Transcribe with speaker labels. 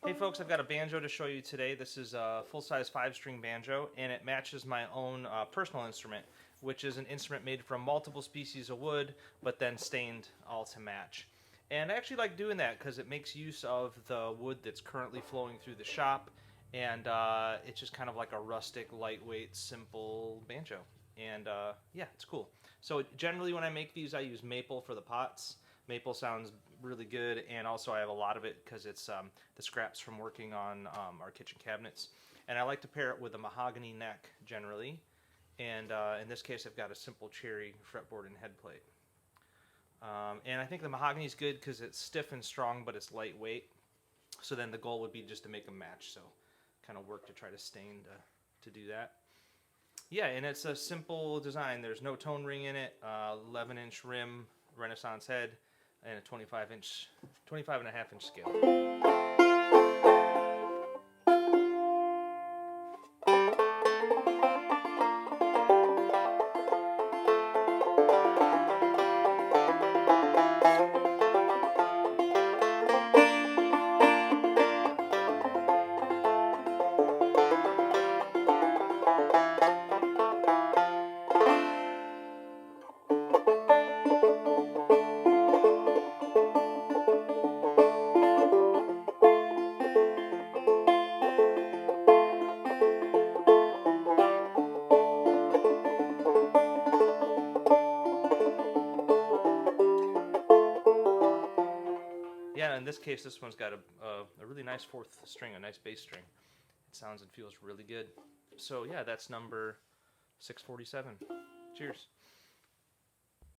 Speaker 1: Hey folks, I've got a banjo to show you today. This is a full-size 5-string banjo, and it matches my own personal instrument, which is an instrument made from multiple species of wood, but then stained all to match. And I actually like doing that because it makes use of the wood that's currently flowing through the shop, and it's just kind of like a rustic, lightweight, simple banjo. And yeah, it's cool. So generally when I make these, I use maple for the pots. Maple sounds really good, and also I have a lot of it because it's the scraps from working on our kitchen cabinets. And I like to pair it with a mahogany neck generally, and in this case I've got a simple cherry fretboard and head plate. And I think the mahogany is good because it's stiff and strong, but it's lightweight. So then the goal would be just to make them match, so kind of work to try to stain to do that. Yeah, and it's a simple design. There's no tone ring in it, 11-inch rim, Renaissance head, and a 25 and a half inch scale. Yeah, in this case, this one's got a really nice fourth string, a nice bass string. It sounds and feels really good. So yeah, that's number 647. Cheers.